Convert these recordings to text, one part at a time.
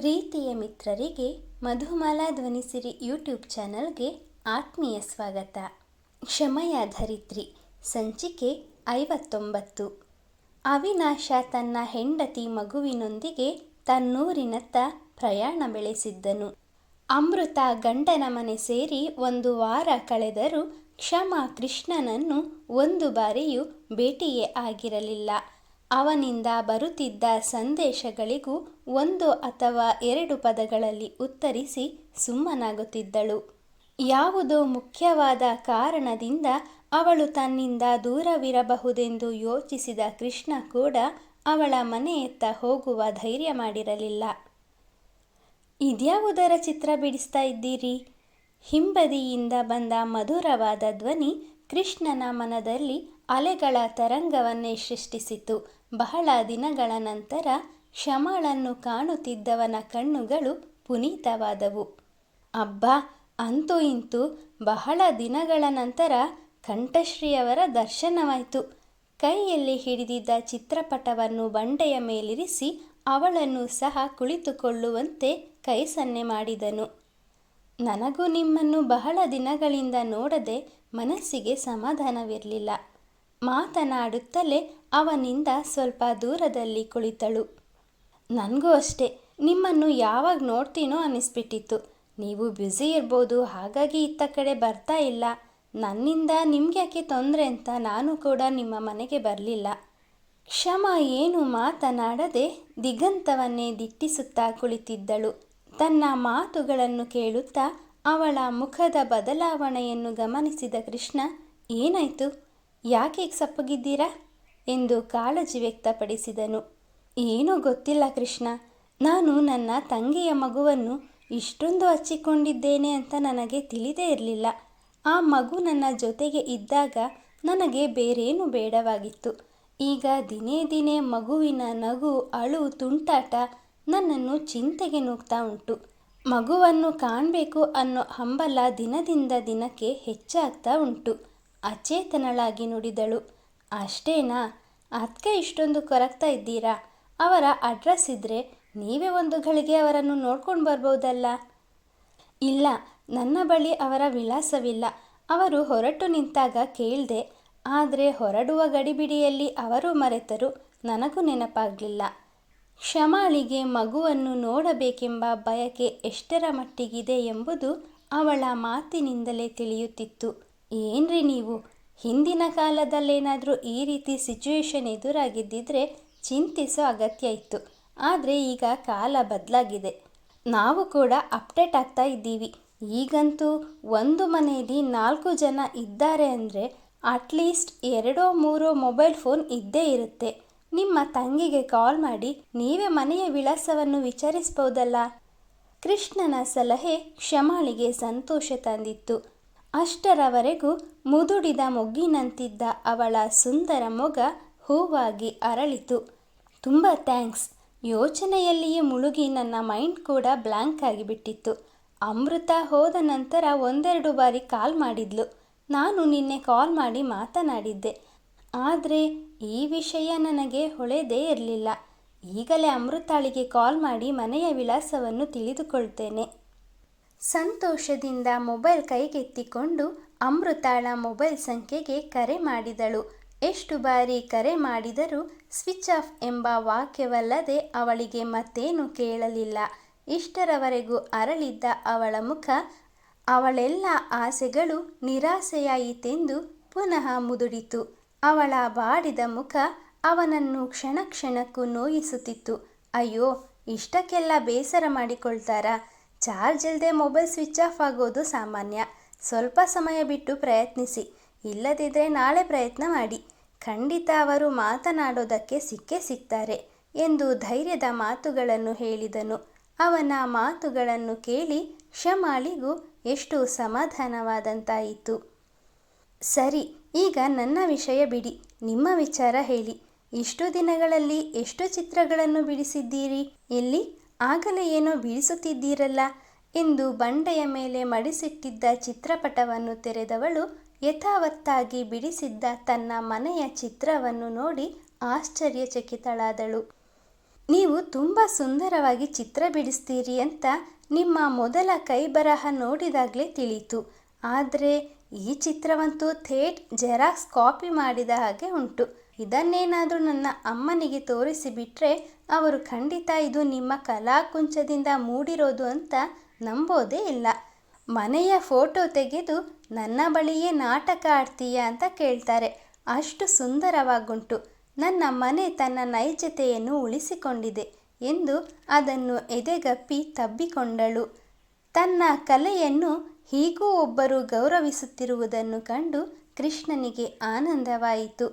ಪ್ರೀತಿಯ ಮಿತ್ರರಿಗೆ ಮಧುಮಾಲಾ ಧ್ವನಿಸಿರಿ ಯೂಟ್ಯೂಬ್ ಚಾನಲ್ಗೆ ಆತ್ಮೀಯ ಸ್ವಾಗತ. ಕ್ಷಮೆಯ ಧರಿತ್ರಿ ಸಂಚಿಕೆ 59. ಅವಿನಾಶ ತನ್ನ ಹೆಂಡತಿ ಮಗುವಿನೊಂದಿಗೆ ತನ್ನೂರಿನತ್ತ ಪ್ರಯಾಣ ಬೆಳೆಸಿದ್ದನು. ಅಮೃತ ಗಂಡನ ಮನೆ ಸೇರಿ 1 ವಾರ ಕಳೆದರೂ ಕ್ಷಮಾ ಕೃಷ್ಣನನ್ನು ಒಂದು ಬಾರಿಯೂ ಭೇಟಿಯೇ ಆಗಿರಲಿಲ್ಲ. ಅವನಿಂದ ಬರುತ್ತಿದ್ದ ಸಂದೇಶಗಳಿಗೂ 1 ಅಥವಾ 2 ಪದಗಳಲ್ಲಿ ಉತ್ತರಿಸಿ ಸುಮ್ಮನಾಗುತ್ತಿದ್ದಳು. ಯಾವುದೋ ಮುಖ್ಯವಾದ ಕಾರಣದಿಂದ ಅವಳು ತನ್ನಿಂದ ದೂರವಿರಬಹುದೆಂದು ಯೋಚಿಸಿದ ಕೃಷ್ಣ ಕೂಡ ಅವಳ ಮನೆಯತ್ತ ಹೋಗುವ ಧೈರ್ಯ ಮಾಡಿರಲಿಲ್ಲ. ಇದ್ಯಾವುದರ ಚಿತ್ರ ಬಿಡಿಸ್ತಾ ಇದ್ದೀರಿ? ಹಿಂಬದಿಯಿಂದ ಬಂದ ಮಧುರವಾದ ಧ್ವನಿ ಕೃಷ್ಣನ ಮನದಲ್ಲಿ ಅಲೆಗಳ ತರಂಗವನ್ನೇ ಸೃಷ್ಟಿಸಿತು. ಬಹಳ ದಿನಗಳ ನಂತರ ಕ್ಷಮಾಳನ್ನು ಕಾಣುತ್ತಿದ್ದವನ ಕಣ್ಣುಗಳು ಪುನೀತವಾದವು. ಅಬ್ಬಾ, ಅಂತೂ ಇಂತೂ ಬಹಳ ದಿನಗಳ ನಂತರ ಕಂಠಶ್ರೀಯವರ ದರ್ಶನವಾಯಿತು. ಕೈಯಲ್ಲಿ ಹಿಡಿದಿದ್ದ ಚಿತ್ರಪಟವನ್ನು ಬಂಡೆಯ ಮೇಲಿರಿಸಿ ಅವಳನ್ನು ಸಹ ಕುಳಿತುಕೊಳ್ಳುವಂತೆ ಕೈ ಸನ್ನೆ ಮಾಡಿದನು. ನನಗೂ ನಿಮ್ಮನ್ನು ಬಹಳ ದಿನಗಳಿಂದ ನೋಡದೆ ಮನಸ್ಸಿಗೆ ಸಮಾಧಾನವಿರಲಿಲ್ಲ. ಮಾತನಾಡುತ್ತಲೇ ಅವನಿಂದ ಸ್ವಲ್ಪ ದೂರದಲ್ಲಿ ಕುಳಿತಳು. ನನಗೂ ಅಷ್ಟೇ, ನಿಮ್ಮನ್ನು ಯಾವಾಗ ನೋಡ್ತೀನೋ ಅನ್ನಿಸ್ಬಿಟ್ಟಿತ್ತು. ನೀವು ಬ್ಯುಸಿ ಇರ್ಬೋದು, ಹಾಗಾಗಿ ಇತ್ತ ಕಡೆ ಬರ್ತಾ ಇಲ್ಲ. ನನ್ನಿಂದ ನಿಮ್ಗ್ಯಾಕೆ ತೊಂದರೆ ಅಂತ ನಾನು ಕೂಡ ನಿಮ್ಮ ಮನೆಗೆ ಬರಲಿಲ್ಲ. ಕ್ಷಮಾ ಏನು ಮಾತನಾಡದೆ ದಿಗಂತವನ್ನೇ ದಿಟ್ಟಿಸುತ್ತಾ ಕುಳಿತಿದ್ದಳು. ತನ್ನ ಮಾತುಗಳನ್ನು ಕೇಳುತ್ತಾ ಅವಳ ಮುಖದ ಬದಲಾವಣೆಯನ್ನು ಗಮನಿಸಿದ ಕೃಷ್ಣ, ಏನಾಯಿತು, ಯಾಕೆ ಸಪ್ಪಗಿದ್ದೀರಾ ಎಂದು ಕಾಳಜಿ ವ್ಯಕ್ತಪಡಿಸಿದನು. ಏನೂ ಗೊತ್ತಿಲ್ಲ ಕೃಷ್ಣ, ನಾನು ನನ್ನ ತಂಗಿಯ ಮಗುವನ್ನು ಇಷ್ಟೊಂದು ಹಚ್ಚಿಕೊಂಡಿದ್ದೇನೆ ಅಂತ ನನಗೆ ತಿಳಿದೇ ಇರಲಿಲ್ಲ. ಆ ಮಗು ನನ್ನ ಜೊತೆಗೆ ಇದ್ದಾಗ ನನಗೆ ಬೇರೇನೂ ಬೇಡವಾಗಿತ್ತು. ಈಗ ದಿನೇ ದಿನೇ ಮಗುವಿನ ನಗು, ಅಳು, ತುಂಟಾಟ ನನ್ನನ್ನು ಚಿಂತೆಗೆ ನೂಗ್ತಾ ಉಂಟು. ಮಗುವನ್ನು ಕಾಣಬೇಕು ಅನ್ನೋ ಹಂಬಲ ದಿನದಿಂದ ದಿನಕ್ಕೆ ಹೆಚ್ಚಾಗ್ತಾ ಉಂಟು. ಅಚೇತನಳಾಗಿ ನುಡಿದಳು. ಅಷ್ಟೇನಾ? ಅದಕ್ಕೆ ಇಷ್ಟೊಂದು ಕೊರಗ್ತಾ ಇದ್ದೀರಾ? ಅವರ ಅಡ್ರೆಸ್ ಇದ್ದರೆ ನೀವೇ ಒಂದು ಗಳಿಗೆ ಅವರನ್ನು ನೋಡ್ಕೊಂಡು ಬರ್ಬೋದಲ್ಲ. ಇಲ್ಲ, ನನ್ನ ಬಳಿ ಅವರ ವಿಳಾಸವಿಲ್ಲ. ಅವರು ಹೊರಟು ನಿಂತಾಗ ಕೇಳಿದೆ, ಆದರೆ ಹೊರಡುವ ಗಡಿಬಿಡಿಯಲ್ಲಿ ಅವರು ಮರೆತರು. ನನಗೂ ನೆನಪಾಗಲಿಲ್ಲ. ಕ್ಷಮಾಳಿಗೆ ಮಗುವನ್ನು ನೋಡಬೇಕೆಂಬ ಬಯಕೆ ಎಷ್ಟರ ಮಟ್ಟಿಗಿದೆ ಎಂಬುದು ಅವಳ ಮಾತಿನಿಂದಲೇ ತಿಳಿಯುತ್ತಿತ್ತು. ಏನ್ರಿ ನೀವು, ಹಿಂದಿನ ಕಾಲದಲ್ಲೇನಾದರೂ ಈ ರೀತಿ ಸಿಚುವೇಶನ್ ಎದುರಾಗಿದ್ದಿದ್ರೆ ಚಿಂತಿಸೋ ಅಗತ್ಯ ಇತ್ತು. ಆದರೆ ಈಗ ಕಾಲ ಬದಲಾಗಿದೆ. ನಾವು ಕೂಡ ಅಪ್ಡೇಟ್ ಆಗ್ತಾ ಇದ್ದೀವಿ. ಈಗಂತೂ ಒಂದು ಮನೆಯಲ್ಲಿ 4 ಜನ ಇದ್ದಾರೆ ಅಂದರೆ ಅಟ್ಲೀಸ್ಟ್ 2-3 ಮೊಬೈಲ್ ಫೋನ್ ಇದ್ದೇ ಇರುತ್ತೆ. ನಿಮ್ಮ ತಂಗಿಗೆ ಕಾಲ್ ಮಾಡಿ ನೀವೇ ಮನೆಯ ವಿಳಾಸವನ್ನು ವಿಚಾರಿಸ್ಬೋದಲ್ಲ. ಕೃಷ್ಣನ ಸಲಹೆ ಕ್ಷಮಾಳಿಗೆ ಸಂತೋಷ ತಂದಿತ್ತು. ಅಷ್ಟರವರೆಗೂ ಮುದುಡಿದ ಮೊಗ್ಗಿನಂತಿದ್ದ ಅವಳ ಸುಂದರ ಮೊಗ ಹೂವಾಗಿ ಅರಳಿತು. ತುಂಬ ಥ್ಯಾಂಕ್ಸ್. ಯೋಚನೆಯಲ್ಲಿಯೇ ಮುಳುಗಿ ನನ್ನ ಮೈಂಡ್ ಕೂಡ ಬ್ಲ್ಯಾಂಕ್ ಆಗಿಬಿಟ್ಟಿತ್ತು. ಅಮೃತ ಹೋದ ನಂತರ 1-2 ಬಾರಿ ಕಾಲ್ ಮಾಡಿದ್ಲು. ನಾನು ನಿನ್ನೆ ಕಾಲ್ ಮಾಡಿ ಮಾತನಾಡಿದ್ದೆ. ಆದರೆ ಈ ವಿಷಯ ನನಗೆ ಹೊಳೆದೇ ಇರಲಿಲ್ಲ. ಈಗಲೇ ಅಮೃತಾಳಿಗೆ ಕಾಲ್ ಮಾಡಿ ಮನೆಯ ವಿಳಾಸವನ್ನು ತಿಳಿದುಕೊಳ್ತೇನೆ. ಸಂತೋಷದಿಂದ ಮೊಬೈಲ್ ಕೈಗೆತ್ತಿಕೊಂಡು ಅಮೃತಾಳ ಮೊಬೈಲ್ ಸಂಖ್ಯೆಗೆ ಕರೆ ಮಾಡಿದಳು. ಎಷ್ಟು ಬಾರಿ ಕರೆ ಮಾಡಿದರೂ ಸ್ವಿಚ್ ಆಫ್ ಎಂಬ ವಾಕ್ಯವಲ್ಲದೆ ಅವಳಿಗೆ ಮತ್ತೇನು ಕೇಳಲಿಲ್ಲ. ಇಷ್ಟರವರೆಗೂ ಅರಳಿದ್ದ ಅವಳ ಮುಖ, ಅವಳೆಲ್ಲ ಆಸೆಗಳು ನಿರಾಸೆಯಾಯಿತೆಂದು ಪುನಃ ಮುದುಡಿತು. ಅವಳ ಬಾಡಿದ ಮುಖ ಅವನನ್ನು ಕ್ಷಣ ಕ್ಷಣಕ್ಕೂ ನೋಯಿಸುತ್ತಿತ್ತು. ಅಯ್ಯೋ, ಇಷ್ಟಕ್ಕೆಲ್ಲ ಬೇಸರ ಮಾಡಿಕೊಳ್ತಾರಾ? ಚಾರ್ಜ್ ಇಲ್ಲದೆ ಮೊಬೈಲ್ ಸ್ವಿಚ್ ಆಫ್ ಆಗೋದು ಸಾಮಾನ್ಯ. ಸ್ವಲ್ಪ ಸಮಯ ಬಿಟ್ಟು ಪ್ರಯತ್ನಿಸಿ, ಇಲ್ಲದಿದ್ದರೆ ನಾಳೆ ಪ್ರಯತ್ನ ಮಾಡಿ. ಖಂಡಿತ ಅವರು ಮಾತನಾಡೋದಕ್ಕೆ ಸಿಕ್ಕೇ ಸಿಗ್ತಾರೆ ಎಂದು ಧೈರ್ಯದ ಮಾತುಗಳನ್ನು ಹೇಳಿದನು. ಅವನ ಮಾತುಗಳನ್ನು ಕೇಳಿ ಕ್ಷಮಾಳಿಗೂ ಎಷ್ಟು ಸಮಾಧಾನವಾದಂತಾಯಿತು. ಸರಿ, ಈಗ ನನ್ನ ವಿಷಯ ಬಿಡಿ, ನಿಮ್ಮ ವಿಚಾರ ಹೇಳಿ. ಇಷ್ಟು ದಿನಗಳಲ್ಲಿ ಎಷ್ಟು ಚಿತ್ರಗಳನ್ನು ಬಿಡಿಸಿದ್ದೀರಿ? ಎಲ್ಲಿ, ಆಗಲೇ ಏನೋ ಬಿಡಿಸುತ್ತಿದ್ದೀರಲ್ಲ ಎಂದು ಬಂಡೆಯ ಮೇಲೆ ಮಡಿಸಿಟ್ಟಿದ್ದ ಚಿತ್ರಪಟವನ್ನು ತೆರೆದವಳು ಯಥಾವತ್ತಾಗಿ ಬಿಡಿಸಿದ್ದ ತನ್ನ ಮನೆಯ ಚಿತ್ರವನ್ನು ನೋಡಿ ಆಶ್ಚರ್ಯಚಕಿತಳಾದಳು. ನೀವು ತುಂಬ ಸುಂದರವಾಗಿ ಚಿತ್ರ ಬಿಡಿಸ್ತೀರಿ ಅಂತ ನಿಮ್ಮ ಮೊದಲ ಕೈ ಬರಹ ನೋಡಿದಾಗಲೇ ತಿಳಿಯಿತು. ಆದರೆ ಈ ಚಿತ್ರವಂತೂ ಥೇಟ್ ಜೆರಾಕ್ಸ್ ಕಾಪಿ ಮಾಡಿದ ಹಾಗೆ ಉಂಟು. ಇದನ್ನೇನಾದರೂ ನನ್ನ ಅಮ್ಮನಿಗೆ ತೋರಿಸಿಬಿಟ್ರೆ ಅವರು ಖಂಡಿತ ಇದು ನಿಮ್ಮ ಕಲಾಕುಂಚದಿಂದ ಮೂಡಿರೋದು ಅಂತ ನಂಬೋದೇ ಇಲ್ಲ. ಮನೆಯ ಫೋಟೋ ತೆಗೆದು ನನ್ನ ಬಳಿಯೇ ನಾಟಕ ಆಡ್ತೀಯಾ ಅಂತ ಕೇಳ್ತಾರೆ. ಅಷ್ಟು ಸುಂದರವಾಗುಂಟು. ನನ್ನ ಮನೆ ತನ್ನ ನೈಜತೆಯನ್ನು ಉಳಿಸಿಕೊಂಡಿದೆ ಎಂದು ಅದನ್ನು ಎದೆಗಪ್ಪಿ ತಬ್ಬಿಕೊಂಡಳು. ತನ್ನ ಕಲೆಯನ್ನು ಹೀಗೂ ಒಬ್ಬರು ಗೌರವಿಸುತ್ತಿರುವುದನ್ನು ಕಂಡು ಕೃಷ್ಣನಿಗೆ ಆನಂದವಾಯಿತು.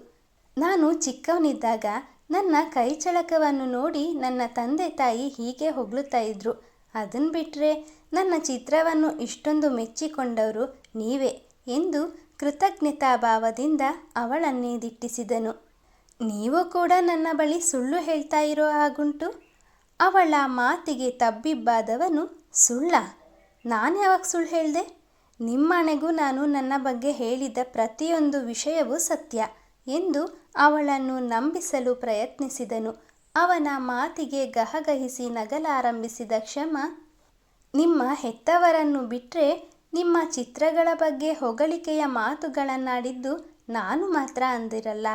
ನಾನು ಚಿಕ್ಕವನಿದ್ದಾಗ ನನ್ನ ಕೈಚಳಕವನ್ನು ನೋಡಿ ನನ್ನ ತಂದೆ ತಾಯಿ ಹೀಗೆ ಹೊಗಳುತ್ತಾ ಇದ್ರು. ಅದನ್ನು ಬಿಟ್ಟರೆ ನನ್ನ ಚಿತ್ರವನ್ನು ಇಷ್ಟೊಂದು ಮೆಚ್ಚಿಕೊಂಡವರು ನೀವೇ ಎಂದು ಕೃತಜ್ಞತಾಭಾವದಿಂದ ಅವಳನ್ನೇ ದಿಟ್ಟಿಸಿದನು. ನೀವು ಕೂಡ ನನ್ನ ಬಳಿ ಸುಳ್ಳು ಹೇಳ್ತಾ ಇರೋ ಹಾಗುಂಟು. ಅವಳ ಮಾತಿಗೆ ತಬ್ಬಿಬ್ಬಾದವನು, ಸುಳ್ಳ? ನಾನು ಯಾವಾಗ ಸುಳ್ಳು ಹೇಳಿದೆ? ನಿಮ್ಮನೆಗೂ ನಾನು ನನ್ನ ಬಗ್ಗೆ ಹೇಳಿದ ಪ್ರತಿಯೊಂದು ವಿಷಯವೂ ಸತ್ಯ ಎಂದು ಅವಳನ್ನು ನಂಬಿಸಲು ಪ್ರಯತ್ನಿಸಿದನು. ಅವನ ಮಾತಿಗೆ ಗಹಗಹಿಸಿ ನಗಲಾರಂಭಿಸಿದ ಕ್ಷಮ, ನಿಮ್ಮ ಹೆತ್ತವರನ್ನು ಬಿಟ್ಟರೆ ನಿಮ್ಮ ಚಿತ್ರಗಳ ಬಗ್ಗೆ ಹೊಗಳಿಕೆಯ ಮಾತುಗಳನ್ನಾಡಿದ್ದು ನಾನು ಮಾತ್ರ ಅಂದಿರಲ್ಲ.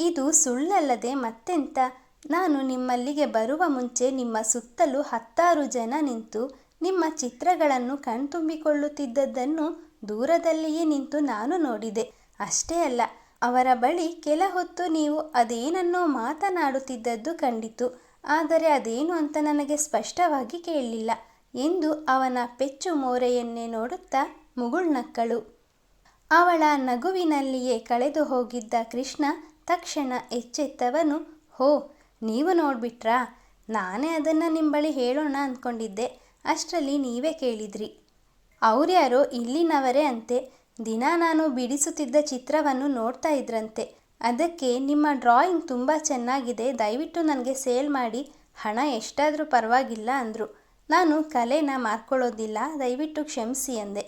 ಇದು ಸುಳ್ಳಲ್ಲದೆ ಮತ್ತೆಂತ? ನಾನು ನಿಮ್ಮಲ್ಲಿಗೆ ಬರುವ ಮುಂಚೆ ನಿಮ್ಮ ಸುತ್ತಲೂ 10 ಜನ ನಿಂತು ನಿಮ್ಮ ಚಿತ್ರಗಳನ್ನು ಕಣ್ತುಂಬಿಕೊಳ್ಳುತ್ತಿದ್ದದ್ದನ್ನು ದೂರದಲ್ಲಿಯೇ ನಿಂತು ನಾನು ನೋಡಿದೆ. ಅಷ್ಟೇ ಅಲ್ಲ, ಅವರ ಬಳಿ ಕೆಲ ಹೊತ್ತು ನೀವು ಅದೇನನ್ನೋ ಮಾತನಾಡುತ್ತಿದ್ದದ್ದು ಕಂಡಿತು. ಆದರೆ ಅದೇನು ಅಂತ ನನಗೆ ಸ್ಪಷ್ಟವಾಗಿ ಕೇಳಲಿಲ್ಲ ಎಂದು ಅವನ ಪೆಚ್ಚು ಮೋರೆಯನ್ನೇ ನೋಡುತ್ತಾ ಮುಗುಳ್ನಕ್ಕಳು. ಅವಳ ನಗುವಿನಲ್ಲಿಯೇ ಕಳೆದು ಹೋಗಿದ್ದ ಕೃಷ್ಣ ತಕ್ಷಣ ಎಚ್ಚೆತ್ತವನು, ಹೋ, ನೀವು ನೋಡ್ಬಿಟ್ರಾ? ನಾನೇ ಅದನ್ನು ನಿಮ್ಮ ಬಳಿ ಹೇಳೋಣ ಅಂದ್ಕೊಂಡಿದ್ದೆ. ಅಷ್ಟರಲ್ಲಿ ನೀವೇ ಕೇಳಿದ್ರಿ. ಅವ್ರ್ಯಾರೋ ಇಲ್ಲಿನವರೇ ಅಂತೆ. ದಿನ ನಾನು ಬಿಡಿಸುತ್ತಿದ್ದ ಚಿತ್ರವನ್ನು ನೋಡ್ತಾ ಇದ್ರಂತೆ. ಅದಕ್ಕೆ ನಿಮ್ಮ ಡ್ರಾಯಿಂಗ್ ತುಂಬ ಚೆನ್ನಾಗಿದೆ, ದಯವಿಟ್ಟು ನನಗೆ ಸೇಲ್ ಮಾಡಿ, ಹಣ ಎಷ್ಟಾದರೂ ಪರವಾಗಿಲ್ಲ ಅಂದರು. ನಾನು ಕಲೆನ ಮಾರ್ಕೊಳ್ಳೋದಿಲ್ಲ, ದಯವಿಟ್ಟು ಕ್ಷಮಿಸಿ ಅಂದೆ.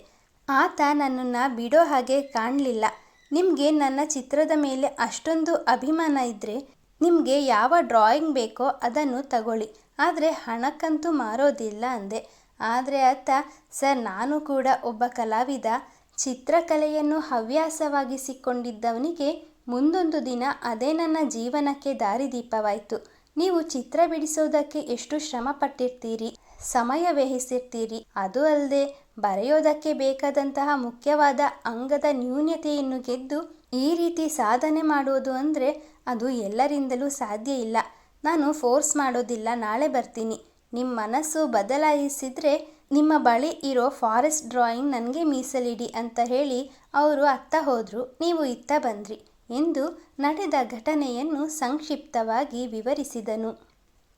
ಆತ ನನ್ನನ್ನು ಬಿಡೋ ಹಾಗೆ ಕಾಣಲಿಲ್ಲ. ನಿಮಗೆ ನನ್ನ ಚಿತ್ರದ ಮೇಲೆ ಅಷ್ಟೊಂದು ಅಭಿಮಾನ ಇದ್ದರೆ ನಿಮಗೆ ಯಾವ ಡ್ರಾಯಿಂಗ್ ಬೇಕೋ ಅದನ್ನು ತಗೊಳ್ಳಿ, ಆದರೆ ಹಣಕ್ಕಂತೂ ಮಾರೋದಿಲ್ಲ ಅಂದೆ. ಆದರೆ ಆತ, ಸರ್, ನಾನು ಕೂಡ ಒಬ್ಬ ಕಲಾವಿದ. ಚಿತ್ರಕಲೆಯನ್ನು ಹವ್ಯಾಸವಾಗಿಸಿಕೊಂಡಿದ್ದವನಿಗೆ ಮುಂದೊಂದು ದಿನ ಅದೇ ನನ್ನ ಜೀವನಕ್ಕೆ ದಾರಿದೀಪವಾಯಿತು. ನೀವು ಚಿತ್ರ ಬಿಡಿಸೋದಕ್ಕೆ ಎಷ್ಟು ಶ್ರಮ ಪಟ್ಟಿರ್ತೀರಿ, ಸಮಯ ವ್ಯಯಿಸಿರ್ತೀರಿ. ಅದು ಅಲ್ಲದೆ ಬರೆಯೋದಕ್ಕೆ ಬೇಕಾದಂತಹ ಮುಖ್ಯವಾದ ಅಂಗದ ನ್ಯೂನತೆಯನ್ನು ಗೆದ್ದು ಈ ರೀತಿ ಸಾಧನೆ ಮಾಡೋದು ಅಂದರೆ ಅದು ಎಲ್ಲರಿಂದಲೂ ಸಾಧ್ಯ ಇಲ್ಲ. ನಾನು ಫೋರ್ಸ್ ಮಾಡೋದಿಲ್ಲ, ನಾಳೆ ಬರ್ತೀನಿ. ನಿಮ್ಮ ಮನಸ್ಸು ಬದಲಾಯಿಸಿದರೆ ನಿಮ್ಮ ಬಳಿ ಇರೋ ಫಾರೆಸ್ಟ್ ಡ್ರಾಯಿಂಗ್ ನನಗೆ ಮೀಸಲಿಡಿ ಅಂತ ಹೇಳಿ ಅವರು ಅತ್ತ ಹೋದರು, ನೀವು ಇತ್ತ ಬಂದ್ರಿ ಎಂದು ನಡೆದ ಘಟನೆಯನ್ನು ಸಂಕ್ಷಿಪ್ತವಾಗಿ ವಿವರಿಸಿದನು.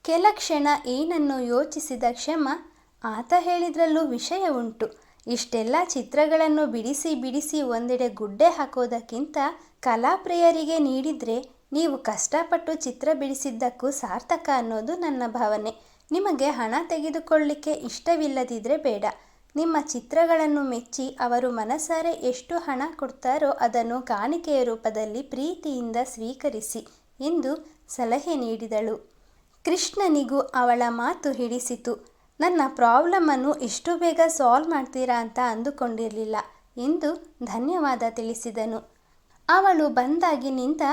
ಕೆಲ ಕ್ಷಣ ಏನನ್ನು ಯೋಚಿಸಿದ ಕ್ಷಮ, ಆತ ಹೇಳಿದ್ರಲ್ಲೂ ವಿಷಯ ಉಂಟು. ಇಷ್ಟೆಲ್ಲ ಚಿತ್ರಗಳನ್ನು ಬಿಡಿಸಿ ಒಂದೆಡೆ ಗುಡ್ಡೆ ಹಾಕೋದಕ್ಕಿಂತ ಕಲಾಪ್ರಿಯರಿಗೆ ನೀಡಿದರೆ ನೀವು ಕಷ್ಟಪಟ್ಟು ಚಿತ್ರ ಬಿಡಿಸಿದ್ದಕ್ಕೂ ಸಾರ್ಥಕ ಅನ್ನೋದು ನನ್ನ ಭಾವನೆ. ನಿಮಗೆ ಹಣ ತೆಗೆದುಕೊಳ್ಳಿಕ್ಕೆ ಇಷ್ಟವಿಲ್ಲದಿದ್ದರೆ ಬೇಡ. ನಿಮ್ಮ ಚಿತ್ರಗಳನ್ನು ಮೆಚ್ಚಿ ಅವರು ಮನಸಾರೆ ಎಷ್ಟು ಹಣ ಕೊಡ್ತಾರೋ ಅದನ್ನು ಕಾಣಿಕೆಯ ರೂಪದಲ್ಲಿ ಪ್ರೀತಿಯಿಂದ ಸ್ವೀಕರಿಸಿ ಎಂದು ಸಲಹೆ ನೀಡಿದಳು. ಕೃಷ್ಣನಿಗೂ ಅವಳ ಮಾತು ಹಿಡಿಸಿತು. ನನ್ನ ಪ್ರಾಬ್ಲಮನ್ನು ಇಷ್ಟು ಬೇಗ ಸಾಲ್ವ್ ಮಾಡ್ತೀರಾ ಅಂತ ಅಂದುಕೊಂಡಿರಲಿಲ್ಲ ಎಂದು ಧನ್ಯವಾದ ತಿಳಿಸಿದನು. ಅವಳು ಬಂದಾಗಿನಿಂದ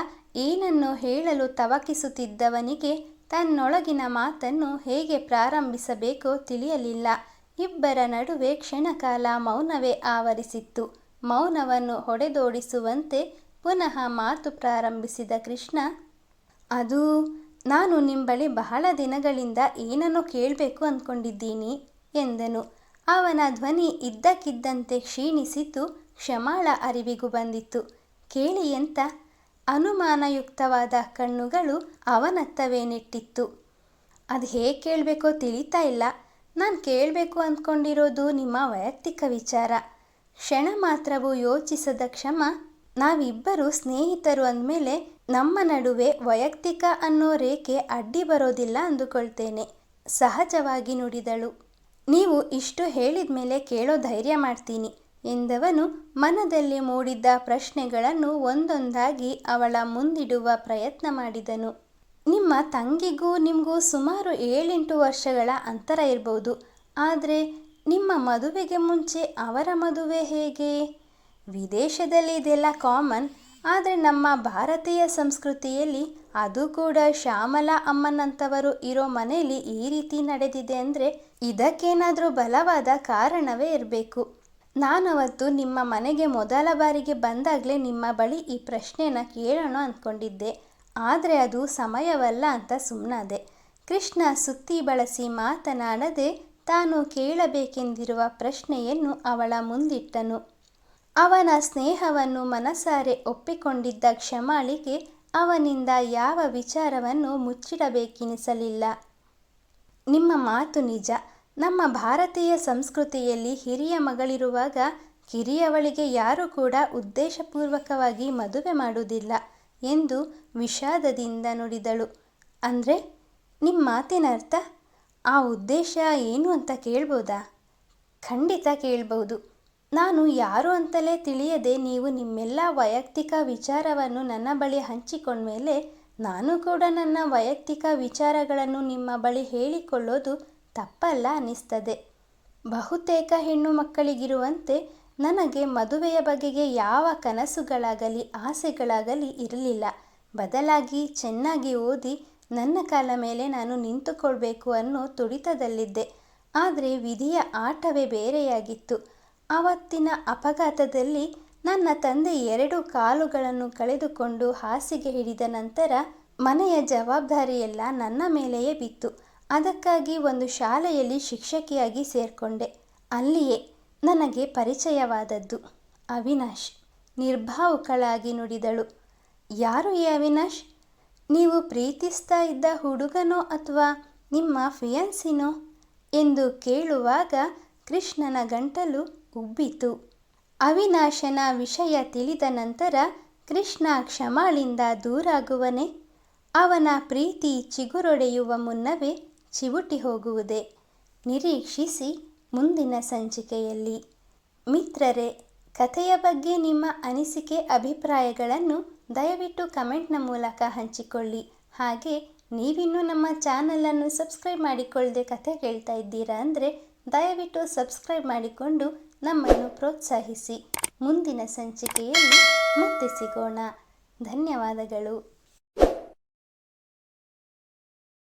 ಏನನ್ನು ಹೇಳಲು ತವಕಿಸುತ್ತಿದ್ದವನಿಗೆ ತನ್ನೊಳಗಿನ ಮಾತನ್ನು ಹೇಗೆ ಪ್ರಾರಂಭಿಸಬೇಕೋ ತಿಳಿಯಲಿಲ್ಲ. ಇಬ್ಬರ ನಡುವೆ ಕ್ಷಣಕಾಲ ಮೌನವೇ ಆವರಿಸಿತ್ತು. ಮೌನವನ್ನು ಹೊಡೆದೋಡಿಸುವಂತೆ ಪುನಃ ಮಾತು ಪ್ರಾರಂಭಿಸಿದ ಕೃಷ್ಣ, ಅದು ನಾನು ನಿಮ್ಮ ಬಳಿ ಬಹಳ ದಿನಗಳಿಂದ ಏನನ್ನೋ ಕೇಳಬೇಕು ಅಂದ್ಕೊಂಡಿದ್ದೀನಿ ಎಂದನು. ಅವನ ಧ್ವನಿ ಇದ್ದಕ್ಕಿದ್ದಂತೆ ಕ್ಷೀಣಿಸಿದ್ದು ಕ್ಷಮಾಳ ಅರಿವಿಗೂ ಬಂದಿತ್ತು. ಕೇಳಿ ಎಂತ? ಅನುಮಾನಯುಕ್ತವಾದ ಕಣ್ಣುಗಳು ಅವನತ್ತವೇ ನೆಟ್ಟಿತ್ತು. ಅದು ಹೇಗೆ ಕೇಳಬೇಕೋ ತಿಳಿತಾ ಇಲ್ಲ. ನಾನು ಕೇಳಬೇಕು ಅಂದ್ಕೊಂಡಿರೋದು ನಿಮ್ಮ ವೈಯಕ್ತಿಕ ವಿಚಾರ. ಕ್ಷಣ ಮಾತ್ರವೂ ಯೋಚಿಸದ ಕ್ಷಮ, ನಾವಿಬ್ಬರು ಸ್ನೇಹಿತರು ಅಂದಮೇಲೆ ನಮ್ಮ ನಡುವೆ ವೈಯಕ್ತಿಕ ಅನ್ನೋ ರೇಖೆ ಅಡ್ಡಿ ಬರೋದಿಲ್ಲ ಅಂದುಕೊಳ್ತೇನೆ, ಸಹಜವಾಗಿ ನುಡಿದಳು. ನೀವು ಇಷ್ಟು ಹೇಳಿದ ಮೇಲೆ ಕೇಳೋ ಧೈರ್ಯ ಮಾಡ್ತೀನಿ ಎಂದವನು ಮನದಲ್ಲಿ ಮೂಡಿದ್ದ ಪ್ರಶ್ನೆಗಳನ್ನು ಒಂದೊಂದಾಗಿ ಅವಳ ಮುಂದಿಡುವ ಪ್ರಯತ್ನ ಮಾಡಿದನು. ನಿಮ್ಮ ತಂಗಿಗೂ ನಿಮಗೂ ಸುಮಾರು 7-8 ವರ್ಷಗಳ ಅಂತರ ಇರ್ಬೋದು. ಆದರೆ ನಿಮ್ಮ ಮದುವೆಗೆ ಮುಂಚೆ ಅವರ ಮದುವೆ ಹೇಗೆ? ವಿದೇಶದಲ್ಲಿ ಇದೆಲ್ಲ ಕಾಮನ್, ಆದರೆ ನಮ್ಮ ಭಾರತೀಯ ಸಂಸ್ಕೃತಿಯಲ್ಲಿ ಅದು ಕೂಡ ಶ್ಯಾಮಲಾ ಅಮ್ಮನಂಥವರು ಇರೋ ಮನೆಯಲ್ಲಿ ಈ ರೀತಿ ನಡೆದಿದೆ ಅಂದರೆ ಇದಕ್ಕೇನಾದರೂ ಬಲವಾದ ಕಾರಣವೇ ಇರಬೇಕು. ನಾನವತ್ತು ನಿಮ್ಮ ಮನೆಗೆ ಮೊದಲ ಬಾರಿಗೆ ಬಂದಾಗಲೇ ನಿಮ್ಮ ಬಳಿ ಈ ಪ್ರಶ್ನೆನ ಕೇಳೋಣ ಅಂದ್ಕೊಂಡಿದ್ದೆ. ಆದರೆ ಅದು ಸಮಯವಲ್ಲ ಅಂತ ಸುಮ್ಮನಾದೆ. ಕೃಷ್ಣ ಸುತ್ತಿ ಬಳಸಿ ಮಾತನಾಡದೆ ತಾನು ಕೇಳಬೇಕೆಂದಿರುವ ಪ್ರಶ್ನೆಯನ್ನು ಅವಳ ಮುಂದಿಟ್ಟನು. ಅವನ ಸ್ನೇಹವನ್ನು ಮನಸಾರೆ ಒಪ್ಪಿಕೊಂಡಿದ್ದ ಕ್ಷಮಾಳಿಗೆ ಅವನಿಂದ ಯಾವ ವಿಚಾರವನ್ನು ಮುಚ್ಚಿಡಬೇಕೆನಿಸಲಿಲ್ಲ. ನಿಮ್ಮ ಮಾತು ನಿಜ. ನಮ್ಮ ಭಾರತೀಯ ಸಂಸ್ಕೃತಿಯಲ್ಲಿ ಹಿರಿಯ ಮಗಳಿರುವಾಗ ಕಿರಿಯವಳಿಗೆ ಯಾರೂ ಕೂಡ ಉದ್ದೇಶಪೂರ್ವಕವಾಗಿ ಮದುವೆ ಮಾಡುವುದಿಲ್ಲ ಎಂದು ವಿಷಾದದಿಂದ ನುಡಿದಳು. ಅಂದರೆ ನಿಮ್ಮ ಮಾತಿನ ಅರ್ಥ? ಆ ಉದ್ದೇಶ ಏನು ಅಂತ ಕೇಳ್ಬೋದಾ? ಖಂಡಿತ ಕೇಳ್ಬೋದು. ನಾನು ಯಾರು ಅಂತಲೇ ತಿಳಿಯದೆ ನೀವು ನಿಮ್ಮೆಲ್ಲ ವೈಯಕ್ತಿಕ ವಿಚಾರವನ್ನು ನನ್ನ ಬಳಿ ಹಂಚಿಕೊಂಡ್ಮೇಲೆ ನಾನು ಕೂಡ ನನ್ನ ವೈಯಕ್ತಿಕ ವಿಚಾರಗಳನ್ನು ನಿಮ್ಮ ಬಳಿ ಹೇಳಿಕೊಳ್ಳೋದು ತಪ್ಪಲ್ಲ ಅನ್ನಿಸ್ತದೆ. ಬಹುತೇಕ ಹೆಣ್ಣು ಮಕ್ಕಳಿಗಿರುವಂತೆ ನನಗೆ ಮದುವೆಯ ಬಗೆಗೆ ಯಾವ ಕನಸುಗಳಾಗಲಿ ಆಸೆಗಳಾಗಲಿ ಇರಲಿಲ್ಲ. ಬದಲಾಗಿ ಚೆನ್ನಾಗಿ ಓದಿ ನನ್ನ ಕಾಲ ಮೇಲೆ ನಾನು ನಿಂತುಕೊಳ್ಬೇಕು ಅನ್ನೋ ತುಡಿತದಲ್ಲಿದ್ದೆ. ಆದರೆ ವಿಧಿಯ ಆಟವೇ ಬೇರೆಯಾಗಿತ್ತು. ಆವತ್ತಿನ ಅಪಘಾತದಲ್ಲಿ ನನ್ನ ತಂದೆ 2 ಕಾಲುಗಳನ್ನು ಕಳೆದುಕೊಂಡು ಹಾಸಿಗೆ ಹಿಡಿದ ನಂತರ ಮನೆಯ ಜವಾಬ್ದಾರಿಯೆಲ್ಲ ನನ್ನ ಮೇಲೆಯೇ ಬಿತ್ತು. ಅದಕ್ಕಾಗಿ ಒಂದು ಶಾಲೆಯಲ್ಲಿ ಶಿಕ್ಷಕಿಯಾಗಿ ಸೇರಿಕೊಂಡೆ. ಅಲ್ಲಿಯೇ ನನಗೆ ಪರಿಚಯವಾದದ್ದು ಅವಿನಾಶ್. ನಿರ್ಭಾವುಕಳಾಗಿ ನುಡಿದಳು. ಯಾರು ಈ ಅವಿನಾಶ್? ನೀವು ಪ್ರೀತಿಸ್ತಾ ಇದ್ದ ಹುಡುಗನೋ ಅಥವಾ ನಿಮ್ಮ ಫಿಯಾನ್ಸಿನೋ ಎಂದು ಕೇಳುವಾಗ ಕೃಷ್ಣನ ಗಂಟಲು ಉಬ್ಬಿತು. ಅವಿನಾಶನ ವಿಷಯ ತಿಳಿದ ನಂತರ ಕೃಷ್ಣ ಕ್ಷಮಾಳಿಂದ ದೂರಾಗುವನೇ? ಅವನ ಪ್ರೀತಿ ಚಿಗುರೊಡೆಯುವ ಮುನ್ನವೇ ಚಿವುಟಿ ಹೋಗುವುದೇ? ನಿರೀಕ್ಷಿಸಿ ಮುಂದಿನ ಸಂಚಿಕೆಯಲ್ಲಿ. ಮಿತ್ರರೇ, ಕಥೆಯ ಬಗ್ಗೆ ನಿಮ್ಮ ಅನಿಸಿಕೆ ಅಭಿಪ್ರಾಯಗಳನ್ನು ದಯವಿಟ್ಟು ಕಮೆಂಟ್ನ ಮೂಲಕ ಹಂಚಿಕೊಳ್ಳಿ. ಹಾಗೆ ನೀವಿನ್ನೂ ನಮ್ಮ ಚಾನಲನ್ನು ಸಬ್ಸ್ಕ್ರೈಬ್ ಮಾಡಿಕೊಳ್ಳದೆ ಕಥೆ ಕೇಳ್ತಾ ಇದ್ದೀರಾ ಅಂದರೆ ದಯವಿಟ್ಟು ಸಬ್ಸ್ಕ್ರೈಬ್ ಮಾಡಿಕೊಂಡು ನಮ್ಮನ್ನು ಪ್ರೋತ್ಸಾಹಿಸಿ. ಮುಂದಿನ ಸಂಚಿಕೆಯಲ್ಲಿ ಮತ್ತೆ ಸಿಗೋಣ. ಧನ್ಯವಾದಗಳು.